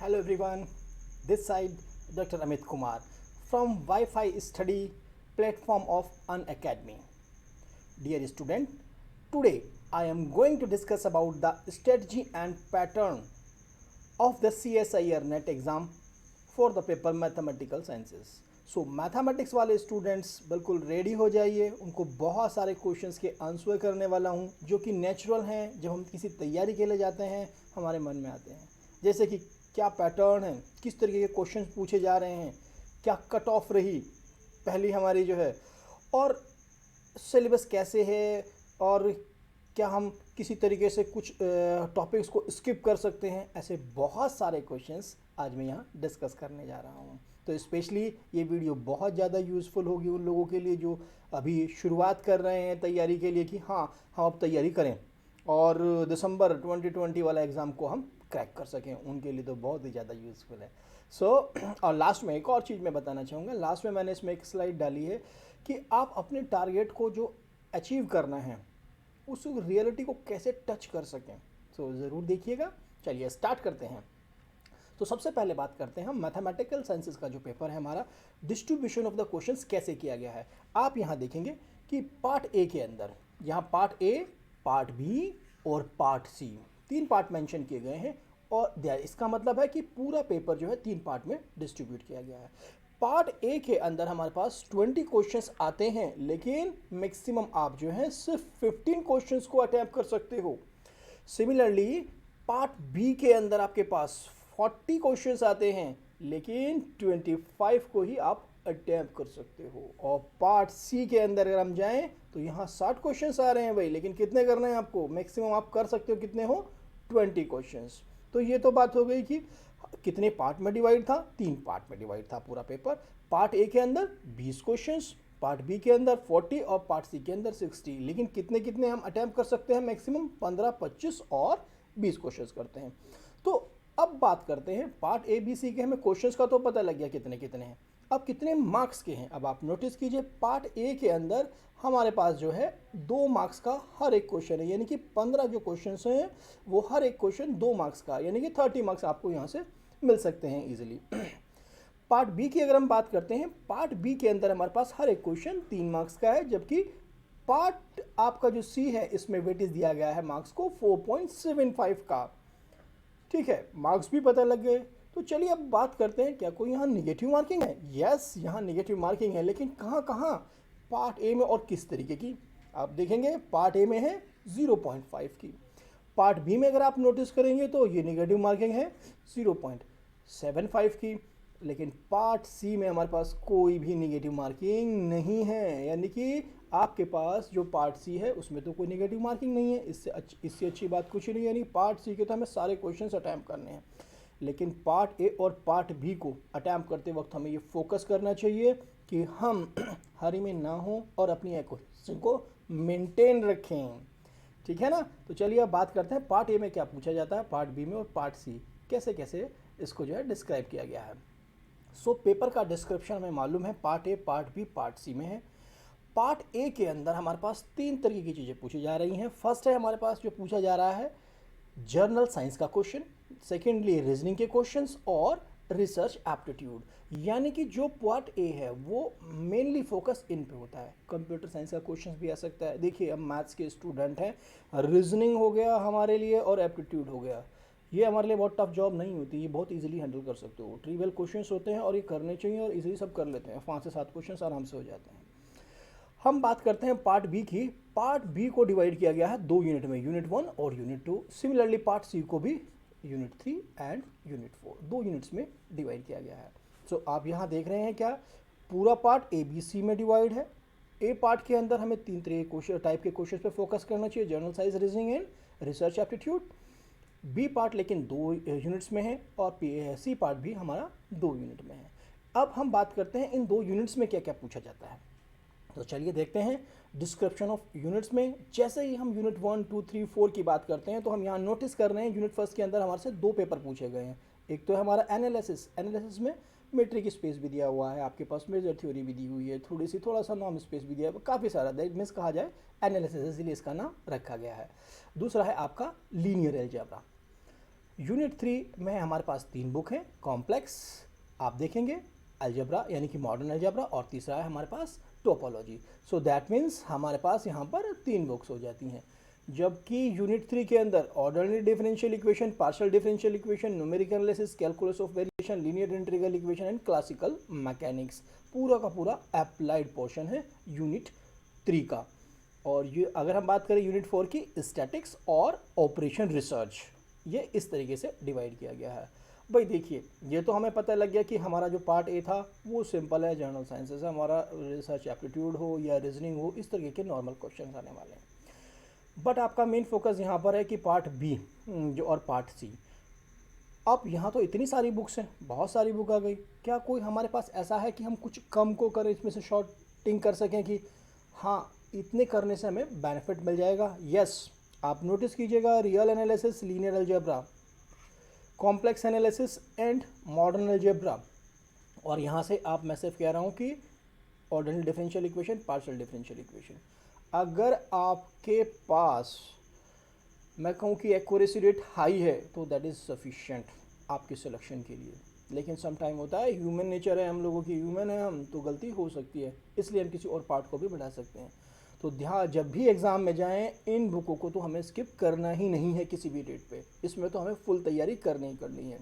Hello everyone, this side Dr. Amit Kumar from Wi-Fi study platform of Unacademy. Dear student, today I am going to discuss about the strategy and pattern of the CSIR NET exam for the paper Mathematical Sciences. So mathematics वाले students बिल्कुल ready हो जाइए, उनको बहुत सारे questions के answer करने वाला हूं जो कि नेचुरल हैं। जब हम किसी तैयारी के लिए जाते हैं हमारे मन में आते हैं, जैसे कि क्या पैटर्न है, किस तरीके के क्वेश्चन पूछे जा रहे हैं, क्या कट ऑफ रही पहली हमारी जो है, और सिलेबस कैसे है, और क्या हम किसी तरीके से कुछ टॉपिक्स को स्किप कर सकते हैं। ऐसे बहुत सारे क्वेश्चंस आज मैं यहाँ डिस्कस करने जा रहा हूँ। तो स्पेशली ये वीडियो बहुत ज़्यादा यूज़फुल होगी उन लोगों के लिए जो अभी शुरुआत कर रहे हैं तैयारी के लिए कि हाँ हम अब तैयारी करें और दिसंबर 2020 वाला एग्ज़ाम को हम क्रैक कर सकें। उनके लिए तो बहुत ही ज़्यादा यूज़फुल है। और लास्ट में एक और चीज़ मैं बताना चाहूँगा। लास्ट में मैंने इसमें एक स्लाइड डाली है कि आप अपने टारगेट को जो अचीव करना है उस रियलिटी को कैसे टच कर सकें। तो ज़रूर देखिएगा। चलिए स्टार्ट करते हैं। तो सबसे पहले बात करते हैं हम मैथमेटिकल साइंसेस का जो पेपर है हमारा, डिस्ट्रीब्यूशन ऑफ द क्वेश्चंस कैसे किया गया है। आप यहाँ देखेंगे कि पार्ट ए के अंदर, यहाँ पार्ट ए, पार्ट बी और पार्ट सी, तीन पार्ट मेंशन किए गए हैं। और इसका मतलब है कि पूरा पेपर जो है तीन पार्ट में डिस्ट्रीब्यूट किया गया है। पार्ट ए के अंदर हमारे पास 20 क्वेश्चंस आते हैं, लेकिन मैक्सिमम आप जो है सिर्फ 15 क्वेश्चंस को अटैम्प्ट कर सकते हो। सिमिलरली पार्ट बी के अंदर आपके पास 40 क्वेश्चंस आते हैं, लेकिन 25 को ही आप अटैम्प्ट कर सकते हो। और पार्ट सी के अंदर अगर हम जाएं तो यहाँ 60 क्वेश्चंस आ रहे हैं भाई, लेकिन कितने करने हैं आपको, मैक्सिमम आप कर सकते हो कितने हो, 20 क्वेश्चंस। तो ये तो बात हो गई कि कितने पार्ट में डिवाइड था, तीन पार्ट में डिवाइड था पूरा पेपर। पार्ट ए के अंदर 20 क्वेश्चंस, पार्ट बी के अंदर 40 और पार्ट सी के अंदर 60। लेकिन कितने कितने हम अटैम्प्ट कर सकते हैं, मैक्सिमम 15, 25 और 20 क्वेश्चंस करते हैं। तो अब बात करते हैं पार्ट ए बी सी के। हमें क्वेश्चंस का तो पता लग गया कितने कितने हैं, अब कितने मार्क्स के हैं। अब आप नोटिस कीजिए पार्ट ए के अंदर हमारे पास जो है 2 मार्क्स का हर एक क्वेश्चन है, यानी कि 15 जो क्वेश्चंस हैं वो हर एक क्वेश्चन 2 मार्क्स का, यानी कि 30 मार्क्स आपको यहाँ से मिल सकते हैं ईजिली। पार्ट बी की अगर हम बात करते हैं, पार्ट बी के अंदर हमारे पास हर एक क्वेश्चन 3 मार्क्स का है, जबकि पार्ट आपका जो सी है इसमें वेटेज दिया गया है मार्क्स को 4.75 का। ठीक है, मार्क्स भी पता लग गए। तो चलिए अब बात करते हैं, क्या कोई यहाँ निगेटिव मार्किंग है। यस, यहाँ निगेटिव मार्किंग है, लेकिन कहाँ कहाँ, पार्ट ए में और किस तरीके की। आप देखेंगे पार्ट ए में है 0.5 की, पार्ट बी में अगर आप नोटिस करेंगे तो ये निगेटिव मार्किंग है 0.75 की, लेकिन पार्ट सी में हमारे पास कोई भी निगेटिव मार्किंग नहीं है। यानी कि आपके पास जो पार्ट सी है उसमें तो कोई निगेटिव मार्किंग नहीं है। इससे अच्छी बात कुछ नहीं है। यानी पार्ट सी के तो हमें सारे क्वेश्चंस अटैम्प्ट करने हैं, लेकिन पार्ट ए और पार्ट बी को अटैम्प्ट करते वक्त हमें ये फोकस करना चाहिए कि हम हरी में ना हो और अपनी क्वेश्चन को मेंटेन रखें। ठीक है ना। तो चलिए अब बात करते हैं पार्ट ए में क्या पूछा जाता है, पार्ट बी में और पार्ट सी कैसे कैसे इसको जो है डिस्क्राइब किया गया है। सो पेपर का डिस्क्रिप्शन हमें मालूम है, part A, part B, part C में है। पार्ट ए के अंदर हमारे पास 3 तरीके की चीज़ें पूछी जा रही हैं। फर्स्ट है हमारे पास जो पूछा जा रहा है जर्नल साइंस का क्वेश्चन, सेकेंडली रीजनिंग के क्वेश्चंस और रिसर्च एप्टीट्यूड। यानी कि जो पार्ट ए है वो मेनली फोकस इन पे होता है। कंप्यूटर साइंस का क्वेश्चन भी आ सकता है। देखिए हम मैथ्स के स्टूडेंट हैं, रीजनिंग हो गया हमारे लिए और एप्टीट्यूड हो गया, ये हमारे लिए बहुत टफ जॉब नहीं होती, ये बहुत इजीली हैंडल कर सकते हो। ट्रिवियल क्वेश्चंस होते हैं और ये करने चाहिए और इजीली सब कर लेते हैं, 5 से 7 क्वेश्चंस आराम से हो जाते हैं। हम बात करते हैं पार्ट बी की। पार्ट बी को डिवाइड किया गया है 2 यूनिट में, यूनिट 1 और यूनिट 2। सिमिलरली पार्ट सी को भी यूनिट 3 एंड यूनिट 4, 2 यूनिट्स में डिवाइड किया गया है। सो आप यहाँ देख रहे हैं क्या, पूरा पार्ट ए बी सी में डिवाइड है। ए पार्ट के अंदर हमें 3 टाइप के क्वेश्चन पे फोकस करना चाहिए, general science, reasoning and research aptitude. B part लेकिन 2 यूनिट्स में है और सी पार्ट भी हमारा 2 यूनिट में है। अब हम बात करते हैं इन 2 यूनिट्स में क्या क्या पूछा जाता है। तो चलिए देखते हैं डिस्क्रिप्शन ऑफ यूनिट्स में। जैसे ही हम यूनिट 1, 2, 3, 4 की बात करते हैं तो हम यहाँ नोटिस कर रहे हैं यूनिट फर्स्ट के अंदर हमारे से 2 पेपर पूछे गए हैं। एक तो है हमारा एनालिसिस में मेट्रिक स्पेस भी दिया हुआ है, आपके पास मेजर थ्योरी भी दी हुई है, थोड़ा सा नॉर्म स्पेस भी दिया है, काफ़ी सारा मीन्स कहा जाए एनालिसिस, इसलिए इसका नाम रखा गया है। दूसरा है आपका लीनियर एल्जेब्रा। यूनिट 3 में हमारे पास 3 बुक हैं। कॉम्प्लेक्स आप देखेंगे, अलजेब्रा यानी कि मॉडर्न अलजेब्रा, और तीसरा है हमारे पास टोपोलॉजी। सो दैट मीन्स हमारे पास यहाँ पर 3 बुक्स हो जाती हैं। जबकि यूनिट 3 के अंदर ordinary differential equation, partial differential equation, numerical analysis, calculus of variation, linear integral equation and classical mechanics, पूरा का पूरा अप्लाइड पोर्शन है यूनिट 3 का। और ये अगर हम बात करें यूनिट 4 की, स्टैटिक्स और ऑपरेशन रिसर्च, ये इस तरीके से डिवाइड किया गया है। भाई देखिए, ये तो हमें पता लग गया कि हमारा जो पार्ट ए था वो सिंपल है, जनरल साइंसेस है, हमारा रिसर्च एप्टीट्यूड हो या रीजनिंग हो, इस तरीके के नॉर्मल क्वेश्चन आने वाले हैं। बट आपका मेन फोकस यहाँ पर है कि पार्ट बी जो और पार्ट सी। अब यहाँ तो इतनी सारी बुक्स हैं, बहुत सारी बुक आ गई, क्या कोई हमारे पास ऐसा है कि हम कुछ कम को करें, इसमें से शॉर्टिंग कर सकें कि हाँ इतने करने से हमें बेनिफिट मिल जाएगा? यस, आप नोटिस कीजिएगा, real analysis, linear algebra, complex analysis and modern algebra, और यहाँ से आप मैं सिर्फ कह रहा हूँ कि ordinary differential equation, partial differential equation. अगर आपके पास मैं कहूँ कि एक्यूरेसी रेट हाई है तो दैट इज़ सफिशिएंट आपके सिलेक्शन के लिए। लेकिन सम टाइम होता है, ह्यूमन नेचर है हम लोगों की, ह्यूमन है हम, तो गलती हो सकती है, इसलिए हम किसी और पार्ट को भी बढ़ा सकते हैं। तो ध्यान, जब भी एग्ज़ाम में जाएं, इन बुकों को तो हमें स्किप करना ही नहीं है किसी भी डेट पे, इसमें तो हमें फुल तैयारी करनी ही करनी है।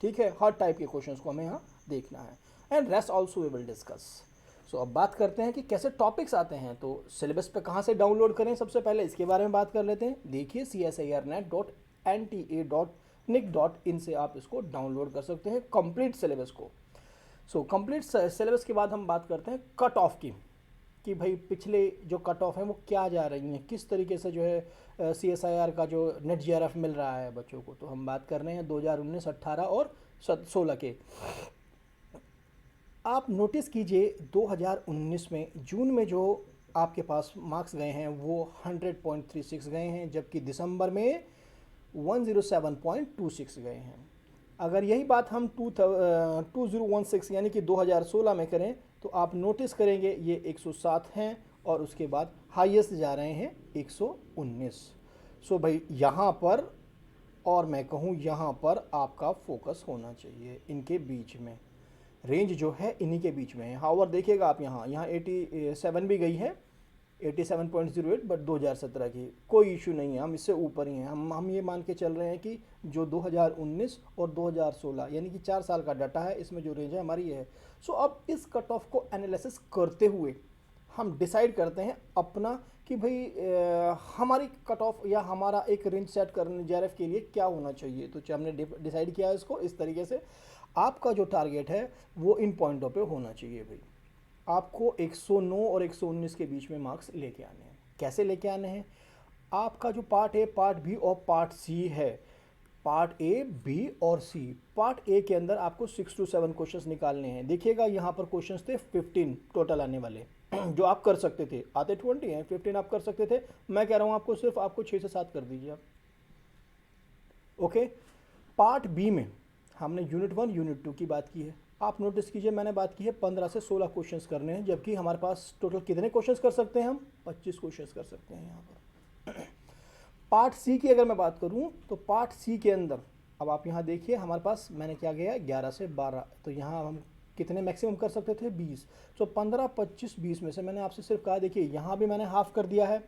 ठीक है, हर टाइप के क्वेश्चंस को हमें यहाँ देखना है, and rest also we will discuss. So अब बात करते हैं कि कैसे टॉपिक्स आते हैं। तो सिलेबस पे कहाँ से डाउनलोड करें, सबसे पहले इसके बारे में बात कर लेते हैं। देखिए, csirnet.nta.nic.in से आप इसको डाउनलोड कर सकते हैं, कंप्लीट सिलेबस को। सो कंप्लीट सिलेबस के बाद हम बात करते हैं कट ऑफ की, कि भाई पिछले जो कट ऑफ है वो क्या जा रही हैं, किस तरीके से जो है CSIR का जो नेट GRF मिल रहा है बच्चों को। तो हम बात कर रहे हैं 2019, 18 और 16 के। आप नोटिस कीजिए 2019 में जून में जो आपके पास मार्क्स गए हैं वो 100.36 गए हैं, जबकि दिसंबर में 107.26 गए हैं। अगर यही बात हम 2016 यानी कि 2016 में करें तो आप नोटिस करेंगे ये 107 हैं, और उसके बाद हाईएस्ट जा रहे हैं 119। सो भाई यहाँ पर, और मैं कहूँ यहाँ पर आपका फोकस होना चाहिए, इनके बीच में रेंज जो है इन्हीं के बीच में है। हाउवर देखिएगा आप, यहाँ 87 भी गई है, 87.08, बट 2017 की कोई इशू नहीं है, हम इससे ऊपर ही हैं। हम ये मान के चल रहे हैं कि जो 2019 और 2016 यानी कि 4 साल का डाटा है, इसमें जो रेंज है हमारी ये है। सो अब इस कट ऑफ को एनालिसिस करते हुए हम डिसाइड करते हैं अपना कि भाई हमारी कट ऑफ या हमारा एक रेंज सेट करने JRF के लिए क्या होना चाहिए। तो हमने डिसाइड किया है इसको इस तरीके से, आपका जो टारगेट है वो इन पॉइंटों पे होना चाहिए। भाई आपको 109 और 119 के बीच में मार्क्स लेके आने हैं। कैसे लेके आने हैं? आपका जो पार्ट ए, पार्ट बी और पार्ट सी है, पार्ट ए, बी और सी, पार्ट ए के अंदर आपको 6 to 7 क्वेश्चंस निकालने हैं। देखिएगा यहाँ पर क्वेश्चंस थे 15 टोटल आने वाले जो आप कर सकते थे, आते 20 हैं, 15 आप कर सकते थे। मैं कह रहा हूँ आपको सिर्फ आपको 6 से 7 कर दीजिए आप। ओके, पार्ट बी में हमने यूनिट 1, यूनिट 2 की बात की है। आप नोटिस कीजिए, मैंने बात की है 15 से 16 क्वेश्चंस करने हैं, जबकि हमारे पास टोटल कितने क्वेश्चंस कर सकते हैं हम? 25 क्वेश्चंस कर सकते हैं यहाँ पर। पार्ट सी की अगर मैं बात करूँ तो पार्ट सी के अंदर अब आप यहाँ देखिए, हमारे पास मैंने क्या गया 11 से 12, तो यहाँ हम कितने मैक्सिमम कर सकते थे? 20। सो 15, 25, 20 में से मैंने आपसे सिर्फ कहा, देखिए यहाँ भी मैंने हाफ कर दिया है,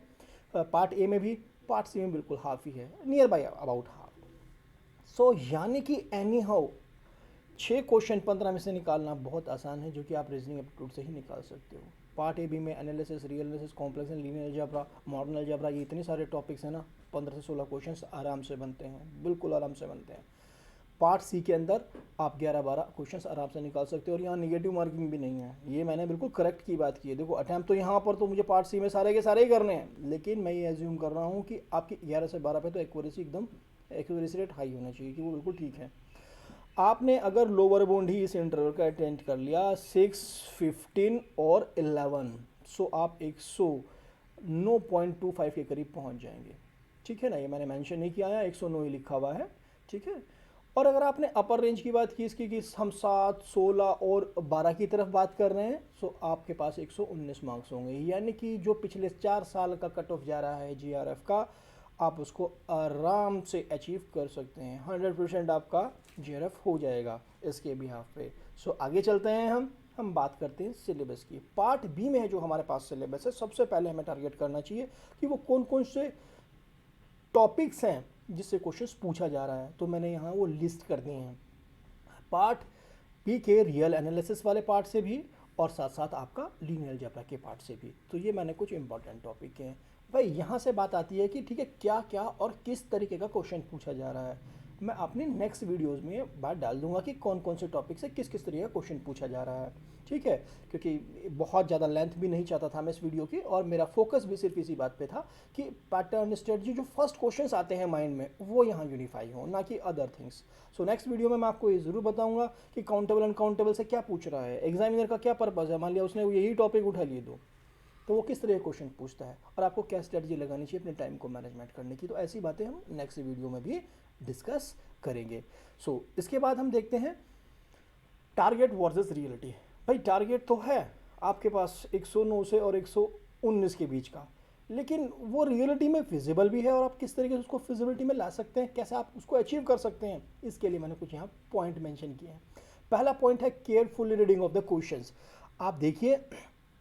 पार्ट ए में भी, पार्ट सी में बिल्कुल हाफ ही है, नियर बाई अबाउट हाफ। सो यानी कि एनी हाउ 6 क्वेश्चन 15 में से निकालना बहुत आसान है, जो कि आप रीजनिंग एप्टीट्यूड से ही निकाल सकते हो। पार्ट ए बी में analysis, real analysis, complex and linear algebra, modern algebra, ये इतने सारे टॉपिक्स हैं ना, 15 से 16 क्वेश्चंस आराम से बनते हैं, बिल्कुल आराम से बनते हैं। पार्ट सी के अंदर आप 11-12 क्वेश्चंस आराम से निकाल सकते हो, और यहाँ निगेटिव मार्किंग भी नहीं है, ये मैंने बिल्कुल करेक्ट की बात की है। देखो अटैम्प्ट तो यहाँ पर तो मुझे पार्ट सी में सारे के सारे ही करने हैं, लेकिन मैं ये एज्यूम कर रहा हूँ कि आपकी 11 से 12 पे तो एक्यूरेसी रेट हाई होना चाहिए कि वो बिल्कुल ठीक है। आपने अगर लोअर बाउंड ही इस इंटरवल का अटेंड कर लिया 6, 15 और 11, सो आप 109.25 के करीब पहुंच जाएंगे। ठीक है ना, ये मैंने मेंशन नहीं किया है, 109 ही लिखा हुआ है। ठीक है, और अगर आपने अपर रेंज की बात की इसकी कि हम 7, 16 और 12 की तरफ बात कर रहे हैं, सो आपके पास 119 मार्क्स होंगे। यानी कि जो पिछले 4 साल का कट ऑफ जा रहा है GRF का, आप उसको आराम से अचीव कर सकते हैं। 100% आपका जेआरएफ हो जाएगा इसके बिहाफ पे। सो आगे चलते हैं, हम बात करते हैं सिलेबस की। पार्ट बी में है जो हमारे पास सिलेबस है, सबसे पहले हमें टारगेट करना चाहिए कि वो कौन कौन से टॉपिक्स हैं जिससे क्वेश्चंस पूछा जा रहा है। तो मैंने यहाँ वो लिस्ट कर दिए हैं, पार्ट बी के रियल एनालिसिस वाले पार्ट से भी और साथ साथ आपका लीनियर अलजेब्रा के पार्ट से भी। तो ये मैंने कुछ इंपॉर्टेंट टॉपिक हैं भाई। यहाँ से बात आती है कि ठीक है क्या क्या और किस तरीके का क्वेश्चन पूछा जा रहा है। मैं अपनी नेक्स्ट वीडियोज़ में बात डाल दूंगा कि कौन कौन से टॉपिक से किस किस तरीके का क्वेश्चन पूछा जा रहा है, ठीक है। क्योंकि बहुत ज़्यादा लेंथ भी नहीं चाहता था मैं इस वीडियो की, और मेरा फोकस भी सिर्फ इसी बात पे था कि पैटर्न स्ट्रेटजी जो फर्स्ट क्वेश्चंस आते हैं माइंड में वो यहाँ यूनिफाई हो, ना कि other things. So next video में मैं आपको ये ज़रूर बताऊंगा कि काउंटेबल अनकाउंटेबल से क्या पूछ रहा है, एग्जामिनर का क्या पर्पज़ है। मान लिया उसने यही टॉपिक उठा लिए दो, तो वो किस तरह के क्वेश्चन पूछता है और आपको क्या स्ट्रेटजी लगानी चाहिए अपने टाइम को मैनेजमेंट करने की। तो ऐसी बातें हम नेक्स्ट वीडियो में भी डिस्कस करेंगे। सो इसके बाद हम देखते हैं टारगेट वर्सेस रियलिटी। भाई टारगेट तो है आपके पास 109 से और 119 के बीच का, लेकिन वो रियलिटी में फिजिबल भी है और आप किस तरीके से उसको फिजिबिलिटी में ला सकते हैं, कैसे आप उसको अचीव कर सकते हैं, इसके लिए मैंने कुछ यहाँ पॉइंट मेंशन किए हैं। पहला पॉइंट है careful reading of the questions. आप देखिए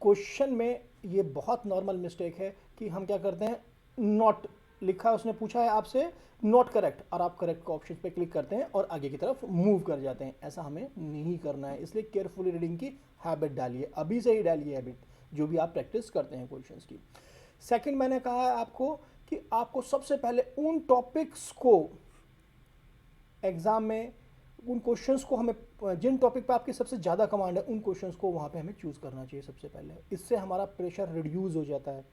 क्वेश्चन में ये बहुत नॉर्मल मिस्टेक है कि हम क्या करते हैं, नॉट लिखा है, उसने पूछा है आपसे नॉट करेक्ट, और आप करेक्ट का ऑप्शन पे क्लिक करते हैं और आगे की तरफ मूव कर जाते हैं। ऐसा हमें नहीं करना है, इसलिए केयरफुली रीडिंग की हैबिट डालिए, अभी से ही डालिए हैबिट, जो भी आप प्रैक्टिस करते हैं क्वेश्चंस की। सेकंड मैंने कहा है आपको कि आपको सबसे पहले उन टॉपिक्स को एग्जाम में, उन क्वेश्चंस को हमें, जिन टॉपिक पे आपकी सबसे ज़्यादा कमांड है उन क्वेश्चंस को वहाँ पे हमें चूज़ करना चाहिए सबसे पहले। इससे हमारा प्रेशर रिड्यूस हो जाता है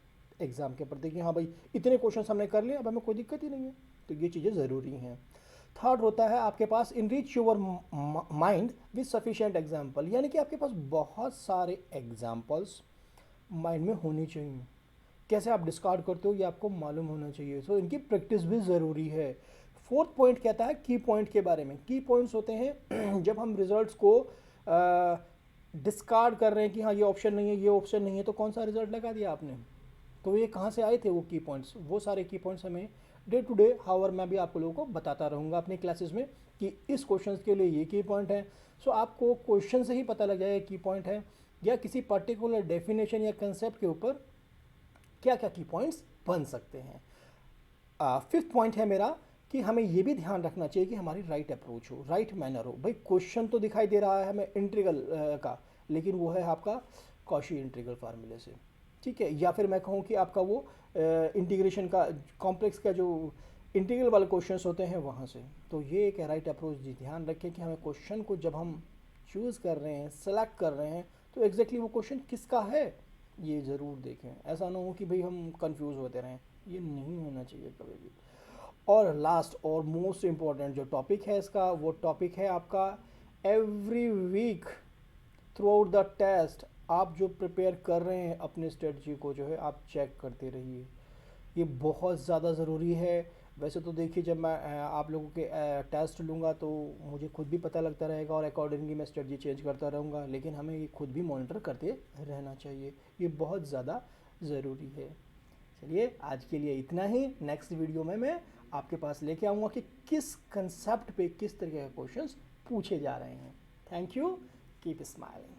एग्ज़ाम के प्रति कि हाँ भाई इतने क्वेश्चंस हमने कर लिए, अब हमें कोई दिक्कत ही नहीं है। तो ये चीज़ें ज़रूरी हैं। थर्ड होता है आपके पास enrich your mind with sufficient example, यानी कि आपके पास बहुत सारे एग्जाम्पल्स माइंड में होने चाहिए। कैसे आप डिस्कार्ड करते हो ये आपको मालूम होना चाहिए। सो इनकी प्रैक्टिस भी ज़रूरी है। फोर्थ पॉइंट कहता है की पॉइंट के बारे में। की पॉइंट्स होते हैं जब हम रिजल्ट्स को डिस्कार्ड कर रहे हैं कि हाँ ये ऑप्शन नहीं है, ये ऑप्शन नहीं है, तो कौन सा रिजल्ट लगा दिया आपने, तो ये कहाँ से आए थे वो की पॉइंट्स। वो सारे की पॉइंट्स हमें डे टू डे हावर मैं भी आप लोगों को बताता रहूँगा अपनी क्लासेस में कि इस क्वेश्चन के लिए ये की पॉइंट है। सो आपको क्वेश्चन से ही पता लग जाएगा की पॉइंट है, या किसी पर्टिकुलर डेफिनेशन या कंसेप्ट के ऊपर क्या क्या की पॉइंट्स बन सकते हैं। फिफ्थ पॉइंट है मेरा कि हमें ये भी ध्यान रखना चाहिए कि हमारी राइट अप्रोच हो, राइट मैनर हो। भाई क्वेश्चन तो दिखाई दे रहा है हमें इंटीग्रल का, लेकिन वो है आपका कॉशी इंटीग्रल फार्मूले से, ठीक है। या फिर मैं कहूँ कि आपका वो इंटीग्रेशन का कॉम्प्लेक्स का जो इंटीग्रल वाले क्वेश्चंस होते हैं वहाँ से। तो ये एक राइट अप्रोच जी, ध्यान रखें कि हमें क्वेश्चन को जब हम चूज़ कर रहे हैं, सेलेक्ट कर रहे हैं, तो एग्जैक्टली वो क्वेश्चन किसका है ये ज़रूर देखें। ऐसा ना हो कि भाई हम कंफ्यूज होते रहें, ये नहीं होना चाहिए कभी भी। और लास्ट और मोस्ट इम्पॉर्टेंट जो टॉपिक है इसका, वो टॉपिक है आपका every week throughout the test आप जो प्रिपेयर कर रहे हैं अपने स्ट्रेटजी को जो है आप चेक करते रहिए। ये बहुत ज़्यादा ज़रूरी है। वैसे तो देखिए जब मैं आप लोगों के टेस्ट लूँगा तो मुझे खुद भी पता लगता रहेगा और अकॉर्डिंगली मैं स्ट्रेटजी चेंज करता रहूँगा, लेकिन हमें ये खुद भी मॉनिटर करते रहना चाहिए, ये बहुत ज़्यादा ज़रूरी है। चलिए आज के लिए इतना ही। नेक्स्ट वीडियो में मैं आपके पास लेके आऊँगा कि किस कंसेप्ट पे किस तरीके के क्वेश्चंस पूछे जा रहे हैं। Thank you, keep smiling.